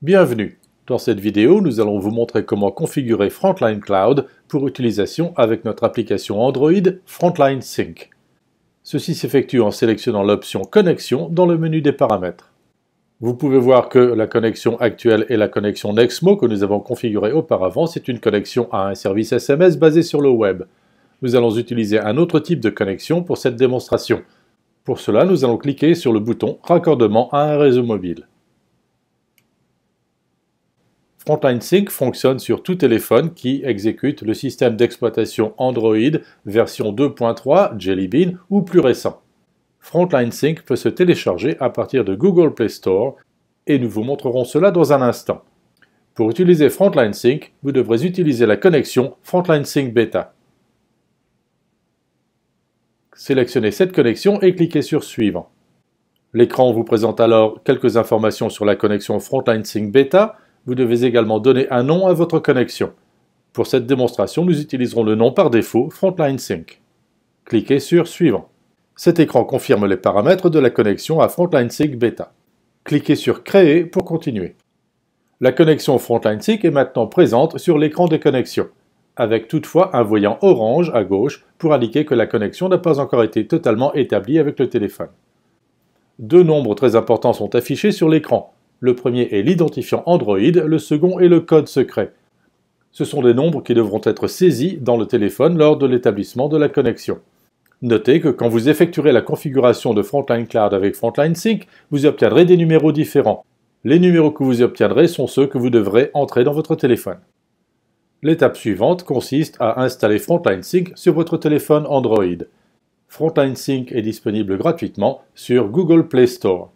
Bienvenue! Dans cette vidéo, nous allons vous montrer comment configurer Frontline Cloud pour utilisation avec notre application Android Frontline Sync. Ceci s'effectue en sélectionnant l'option Connexion dans le menu des paramètres. Vous pouvez voir que la connexion actuelle est la connexion Nexmo que nous avons configurée auparavant. C'est une connexion à un service SMS basé sur le web. Nous allons utiliser un autre type de connexion pour cette démonstration. Pour cela, nous allons cliquer sur le bouton Raccordement à un réseau mobile. Frontline Sync fonctionne sur tout téléphone qui exécute le système d'exploitation Android version 2.3 Jelly Bean ou plus récent. Frontline Sync peut se télécharger à partir de Google Play Store et nous vous montrerons cela dans un instant. Pour utiliser Frontline Sync, vous devrez utiliser la connexion Frontline Sync Beta. Sélectionnez cette connexion et cliquez sur Suivant. L'écran vous présente alors quelques informations sur la connexion Frontline Sync Beta. Vous devez également donner un nom à votre connexion. Pour cette démonstration, nous utiliserons le nom par défaut Frontline Sync. Cliquez sur Suivant. Cet écran confirme les paramètres de la connexion à Frontline Sync Beta. Cliquez sur Créer pour continuer. La connexion Frontline Sync est maintenant présente sur l'écran de connexion, avec toutefois un voyant orange à gauche pour indiquer que la connexion n'a pas encore été totalement établie avec le téléphone. Deux nombres très importants sont affichés sur l'écran. Le premier est l'identifiant Android, le second est le code secret. Ce sont des nombres qui devront être saisis dans le téléphone lors de l'établissement de la connexion. Notez que quand vous effectuerez la configuration de Frontline Cloud avec Frontline Sync, vous obtiendrez des numéros différents. Les numéros que vous obtiendrez sont ceux que vous devrez entrer dans votre téléphone. L'étape suivante consiste à installer Frontline Sync sur votre téléphone Android. Frontline Sync est disponible gratuitement sur Google Play Store.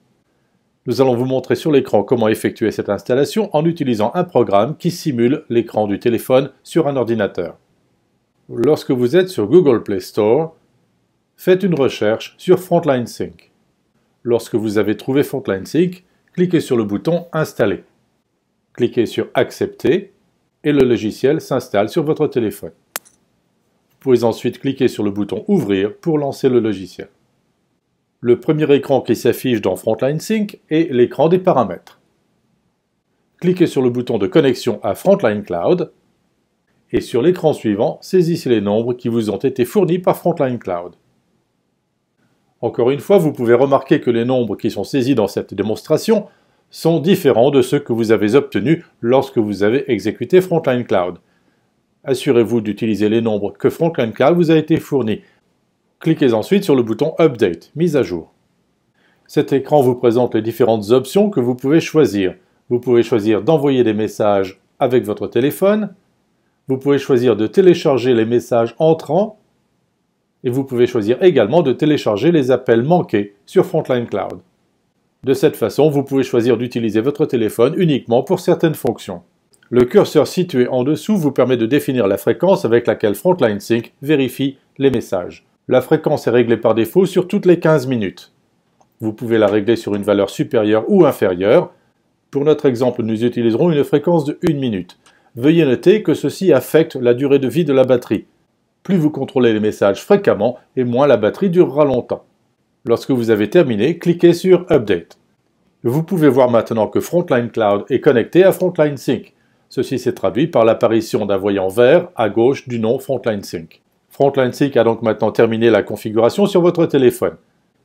Nous allons vous montrer sur l'écran comment effectuer cette installation en utilisant un programme qui simule l'écran du téléphone sur un ordinateur. Lorsque vous êtes sur Google Play Store, faites une recherche sur Frontline Sync. Lorsque vous avez trouvé Frontline Sync, cliquez sur le bouton Installer. Cliquez sur Accepter et le logiciel s'installe sur votre téléphone. Vous pouvez ensuite cliquer sur le bouton Ouvrir pour lancer le logiciel. Le premier écran qui s'affiche dans Frontline Sync est l'écran des paramètres. Cliquez sur le bouton de connexion à Frontline Cloud et sur l'écran suivant, saisissez les nombres qui vous ont été fournis par Frontline Cloud. Encore une fois, vous pouvez remarquer que les nombres qui sont saisis dans cette démonstration sont différents de ceux que vous avez obtenus lorsque vous avez exécuté Frontline Cloud. Assurez-vous d'utiliser les nombres que Frontline Cloud vous a été fournis. Cliquez ensuite sur le bouton Update, mise à jour. Cet écran vous présente les différentes options que vous pouvez choisir. Vous pouvez choisir d'envoyer des messages avec votre téléphone. Vous pouvez choisir de télécharger les messages entrants. Et vous pouvez choisir également de télécharger les appels manqués sur Frontline Cloud. De cette façon, vous pouvez choisir d'utiliser votre téléphone uniquement pour certaines fonctions. Le curseur situé en dessous vous permet de définir la fréquence avec laquelle Frontline Sync vérifie les messages. La fréquence est réglée par défaut sur toutes les 15 minutes. Vous pouvez la régler sur une valeur supérieure ou inférieure. Pour notre exemple, nous utiliserons une fréquence de 1 minute. Veuillez noter que ceci affecte la durée de vie de la batterie. Plus vous contrôlez les messages fréquemment, et moins la batterie durera longtemps. Lorsque vous avez terminé, cliquez sur Update. Vous pouvez voir maintenant que Frontline Cloud est connecté à Frontline Sync. Ceci s'est traduit par l'apparition d'un voyant vert à gauche du nom Frontline Sync. Frontline Sync a donc maintenant terminé la configuration sur votre téléphone.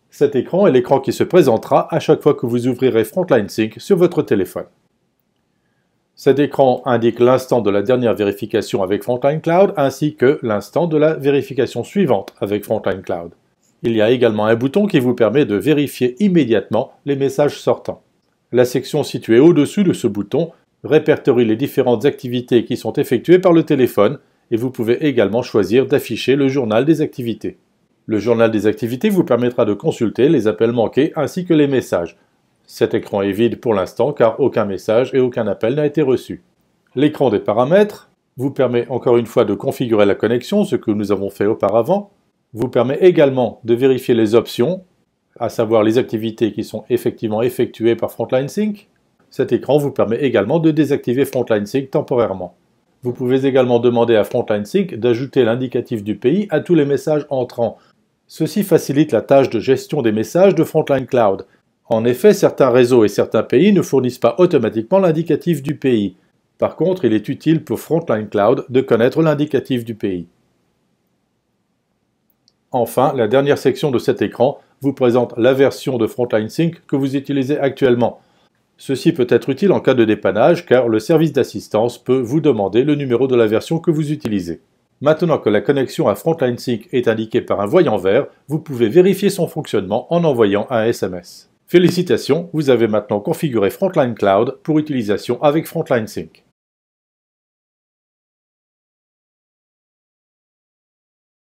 Cet écran est l'écran qui se présentera à chaque fois que vous ouvrirez Frontline Sync sur votre téléphone. Cet écran indique l'instant de la dernière vérification avec Frontline Cloud ainsi que l'instant de la vérification suivante avec Frontline Cloud. Il y a également un bouton qui vous permet de vérifier immédiatement les messages sortants. La section située au-dessus de ce bouton répertorie les différentes activités qui sont effectuées par le téléphone et vous pouvez également choisir d'afficher le journal des activités. Le journal des activités vous permettra de consulter les appels manqués ainsi que les messages. Cet écran est vide pour l'instant car aucun message et aucun appel n'a été reçu. L'écran des paramètres vous permet encore une fois de configurer la connexion, ce que nous avons fait auparavant. Vous permet également de vérifier les options, à savoir les activités qui sont effectivement effectuées par Frontline Sync. Cet écran vous permet également de désactiver Frontline Sync temporairement. Vous pouvez également demander à Frontline Sync d'ajouter l'indicatif du pays à tous les messages entrants. Ceci facilite la tâche de gestion des messages de Frontline Cloud. En effet, certains réseaux et certains pays ne fournissent pas automatiquement l'indicatif du pays. Par contre, il est utile pour Frontline Cloud de connaître l'indicatif du pays. Enfin, la dernière section de cet écran vous présente la version de Frontline Sync que vous utilisez actuellement. Ceci peut être utile en cas de dépannage car le service d'assistance peut vous demander le numéro de la version que vous utilisez. Maintenant que la connexion à Frontline Sync est indiquée par un voyant vert, vous pouvez vérifier son fonctionnement en envoyant un SMS. Félicitations, vous avez maintenant configuré Frontline Cloud pour utilisation avec Frontline Sync.